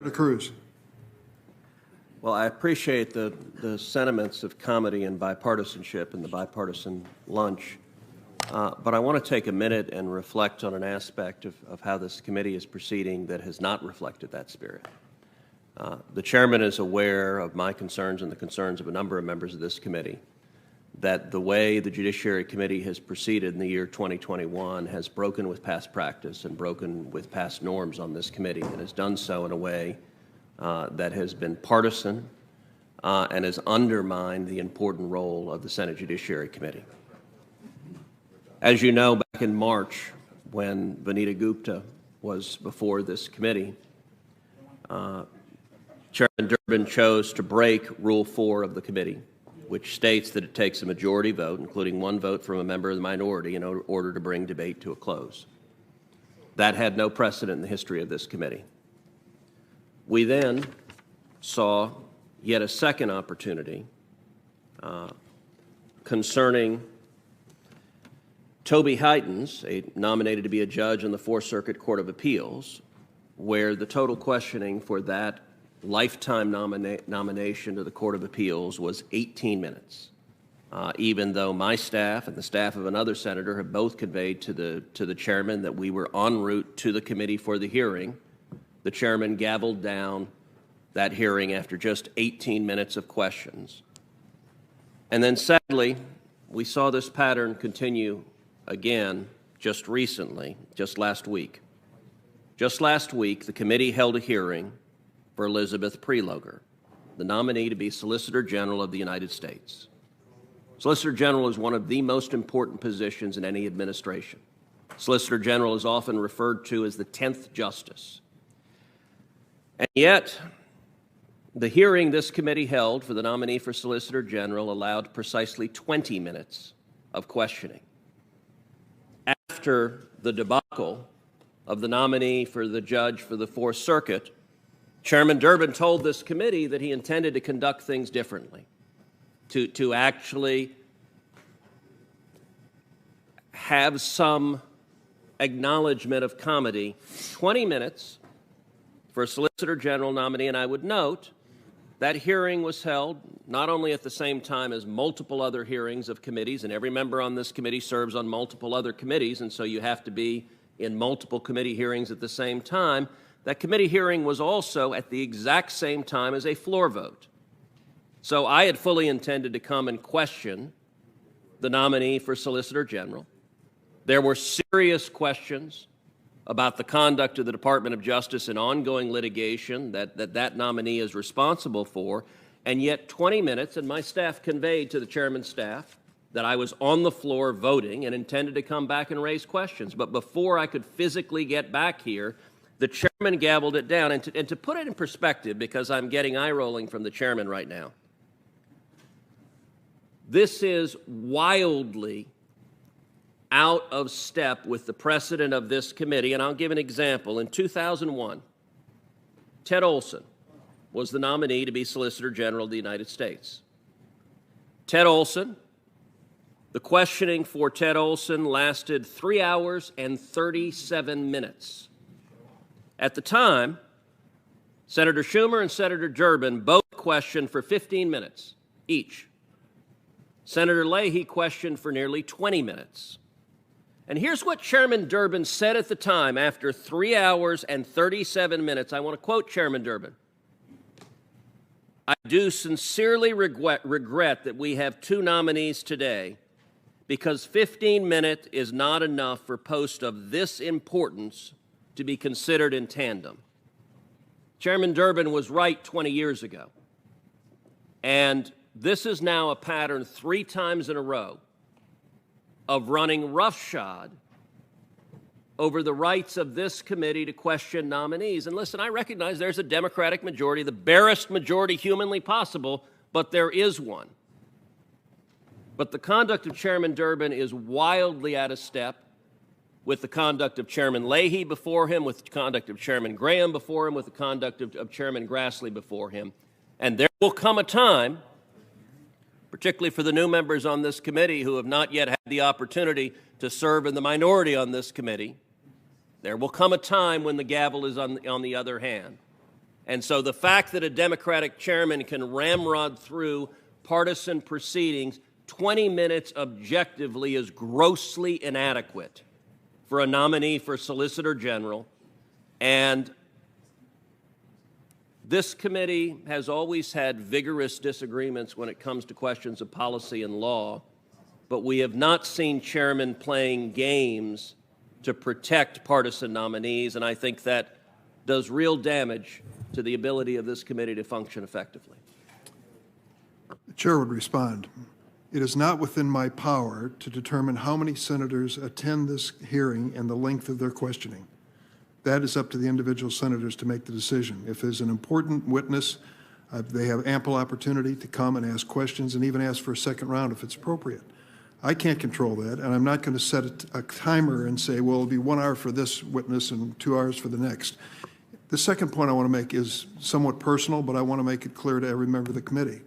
Cruz. Well, I appreciate the sentiments of comedy and bipartisanship and the bipartisan lunch, but I want to take a minute and reflect on an aspect of how this committee is proceeding that has not reflected that spirit. The chairman is aware of my concerns and the concerns of a number of members of this committee that the way the Judiciary Committee has proceeded in the year 2021 has broken with past practice and broken with past norms on this committee, and has done so in a way that has been partisan and has undermined the important role of the Senate Judiciary Committee. As you know, back in March, when Vanita Gupta was before this committee, Chairman Durbin chose to break Rule 4 of the committee, which states that it takes a majority vote, including one vote from a member of the minority, in order to bring debate to a close. That had no precedent in the history of this committee. We then saw yet a second opportunity concerning Toby Heitens, nominated to be a judge in the Fourth Circuit Court of Appeals, where the total questioning for that lifetime nomination to the Court of Appeals was 18 minutes, even though my staff and the staff of another senator have both conveyed to the chairman that we were en route to the committee for the hearing. The chairman gavelled down that hearing after just 18 minutes of questions. And then sadly, we saw this pattern continue again just recently, just last week. Just last week, the committee held a hearing for Elizabeth Prelogar, the nominee to be Solicitor General of the United States. Solicitor General is one of the most important positions in any administration. Solicitor General is often referred to as the 10th Justice. And yet, the hearing this committee held for the nominee for Solicitor General allowed precisely 20 minutes of questioning. After the debacle of the nominee for the judge for the Fourth Circuit, Chairman Durbin told this committee that he intended to conduct things differently, to actually have some acknowledgement of comedy. 20 minutes for a Solicitor General nominee, and I would note that hearing was held not only at the same time as multiple other hearings of committees, and every member on this committee serves on multiple other committees, and so you have to be in multiple committee hearings at the same time. That committee hearing was also at the exact same time as a floor vote. So I had fully intended to come and question the nominee for Solicitor General. There were serious questions about the conduct of the Department of Justice in ongoing litigation that nominee is responsible for, and yet 20 minutes, and my staff conveyed to the chairman's staff that I was on the floor voting and intended to come back and raise questions. But before I could physically get back here, the chairman gavelled it down. And to put it in perspective, because I'm getting eye-rolling from the chairman right now, this is wildly out of step with the precedent of this committee. And I'll give an example. In 2001, Ted Olson was the nominee to be Solicitor General of the United States. Ted Olson, the questioning for Ted Olson lasted 3 hours and 37 minutes. At the time, Senator Schumer and Senator Durbin both questioned for 15 minutes each. Senator Leahy questioned for nearly 20 minutes. And here's what Chairman Durbin said at the time after 3 hours and 37 minutes. I want to quote Chairman Durbin. "I do sincerely regret that we have two nominees today because 15 minutes is not enough for posts of this importance to be considered in tandem." Chairman Durbin was right 20 years ago. And this is now a pattern 3 times in a row of running roughshod over the rights of this committee to question nominees. And listen, I recognize there's a Democratic majority, the barest majority humanly possible, but there is one. But the conduct of Chairman Durbin is wildly out of step with the conduct of Chairman Leahy before him, with the conduct of Chairman Graham before him, with the conduct of Chairman Grassley before him. And there will come a time, particularly for the new members on this committee who have not yet had the opportunity to serve in the minority on this committee, there will come a time when the gavel is on the other hand. And so the fact that a Democratic chairman can ramrod through partisan proceedings 20 minutes objectively is grossly inadequate for a nominee for Solicitor General. And this committee has always had vigorous disagreements when it comes to questions of policy and law, but we have not seen chairmen playing games to protect partisan nominees, and I think that does real damage to the ability of this committee to function effectively. The chair would respond. It is not within my power to determine how many senators attend this hearing and the length of their questioning. That is up to the individual senators to make the decision. If there's an important witness, they have ample opportunity to come and ask questions and even ask for a second round if it's appropriate. I can't control that, and I'm not going to set a timer and say, well, it'll be 1 hour for this witness and 2 hours for the next. The second point I want to make is somewhat personal, but I want to make it clear to every member of the committee.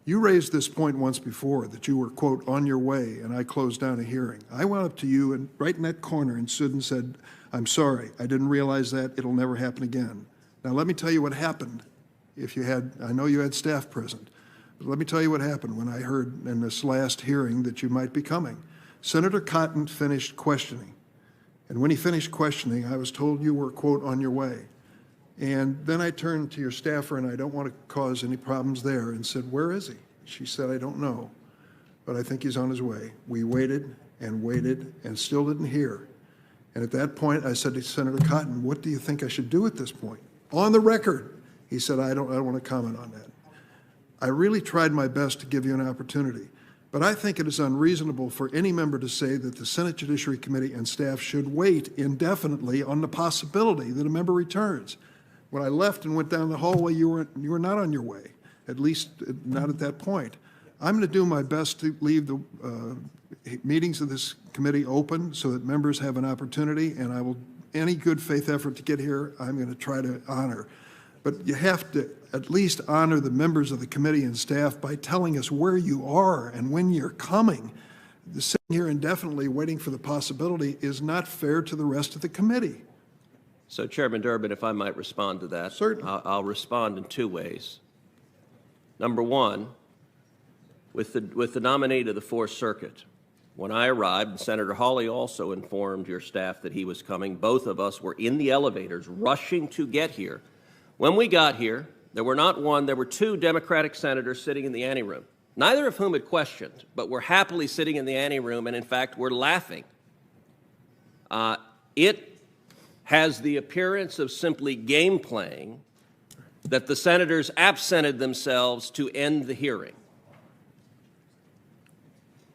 You raised this point once before, that you were, quote, on your way, and I closed down a hearing. I went up to you and right in that corner and stood and said, I'm sorry, I didn't realize that. It'll never happen again. Now, let me tell you what happened. I know you had staff present, but let me tell you what happened when I heard in this last hearing that you might be coming. Senator Cotton finished questioning, and when he finished questioning, I was told you were, quote, on your way. And then I turned to your staffer, and I don't want to cause any problems there, and said, where is he? She said, I don't know, but I think he's on his way. We waited and still didn't hear. And at that point, I said to Senator Cotton, what do you think I should do at this point? On the record, he said, I don't want to comment on that. I really tried my best to give you an opportunity, but I think it is unreasonable for any member to say that the Senate Judiciary Committee and staff should wait indefinitely on the possibility that a member returns. When I left and went down the hallway, you were not on your way, at least not at that point. I'm going to do my best to leave the meetings of this committee open so that members have an opportunity, and I will, any good faith effort to get here, I'm going to try to honor. But you have to at least honor the members of the committee and staff by telling us where you are and when you're coming. Sitting here indefinitely waiting for the possibility is not fair to the rest of the committee. So, Chairman Durbin, if I might respond to that. Certainly. I'll respond in 2 ways. Number one, with the nominee to the Fourth Circuit, when I arrived, and Senator Hawley also informed your staff that he was coming, both of us were in the elevators rushing to get here. When we got here, there were not one, there were 2 Democratic senators sitting in the anteroom, neither of whom had questioned, but were happily sitting in the anteroom and, in fact, were laughing. It has the appearance of simply game playing that the senators absented themselves to end the hearing.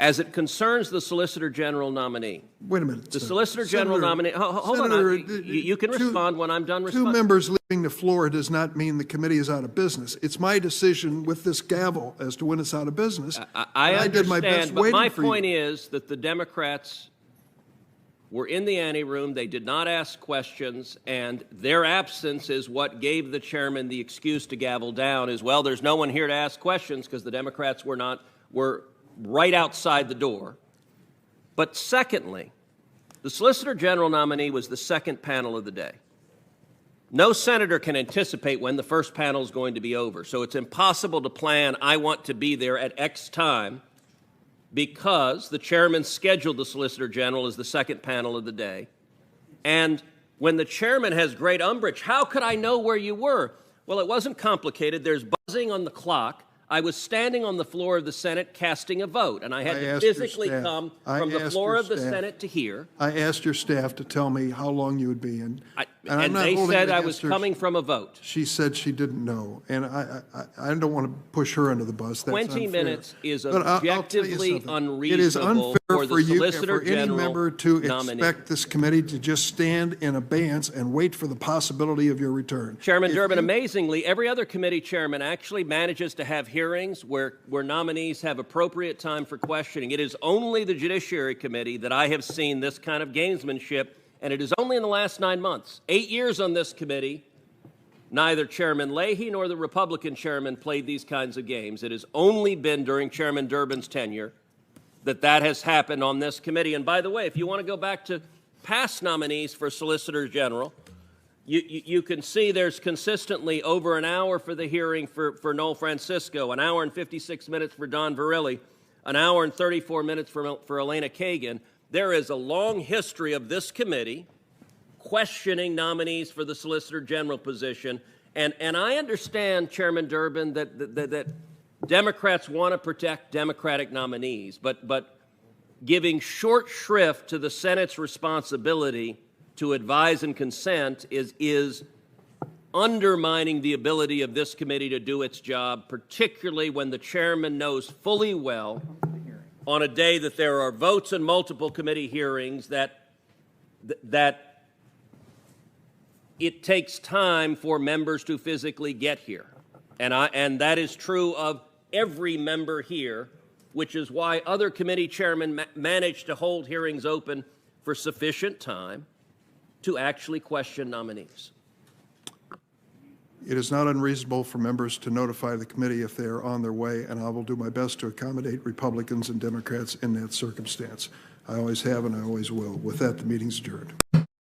As it concerns the Solicitor General nominee. Wait a minute. The Solicitor General nominee, hold on, you can respond when I'm done responding. 2 members leaving the floor does not mean the committee is out of business. It's my decision with this gavel as to when it's out of business. I understand, did my best but my for you. point is that the Democrats were in the anteroom, they did not ask questions, and their absence is what gave the chairman the excuse to gavel down as well. There's no one here to ask questions because the Democrats were right outside the door. But secondly, the Solicitor General nominee was the second panel of the day. No senator can anticipate when the first panel is going to be over, so it's impossible to plan, I want to be there at X time, because the chairman scheduled the Solicitor General as the second panel of the day. And when the chairman has great umbrage, how could I know where you were? Well, it wasn't complicated. There's buzzing on the clock. I was standing on the floor of the Senate casting a vote, and I had to physically come from the floor of the Senate to here. I asked your staff to tell me how long you would be, and they said I was coming from a vote. She said she didn't know, and I don't want to push her under the bus. That's 20 unfair. minutes is objectively unreasonable. It is unfair for the you, Solicitor for any General member to nominee. expect this committee to just stand in abeyance and wait for the possibility of your return. Chairman Durbin, amazingly, every other committee chairman actually manages to have hearings where nominees have appropriate time for questioning. It is only the Judiciary Committee that I have seen this kind of gamesmanship, and it is only in the last 9 months. 8 years on this committee, neither Chairman Leahy nor the Republican chairman played these kinds of games. It has only been during Chairman Durbin's tenure that has happened on this committee. And by the way, if you want to go back to past nominees for Solicitor General, You can see there's consistently over an hour for the hearing for Noel Francisco, an hour and 56 minutes for Don Verrilli, an hour and 34 minutes for Elena Kagan. There is a long history of this committee questioning nominees for the Solicitor General position. And I understand, Chairman Durbin, that Democrats want to protect Democratic nominees, but giving short shrift to the Senate's responsibility to advise and consent is undermining the ability of this committee to do its job, particularly when the chairman knows fully well on a day that there are votes in multiple committee hearings that it takes time for members to physically get here. And that is true of every member here, which is why other committee chairmen manage to hold hearings open for sufficient time to actually question nominees. It is not unreasonable for members to notify the committee if they are on their way, and I will do my best to accommodate Republicans and Democrats in that circumstance. I always have and I always will. With that, the meeting's adjourned.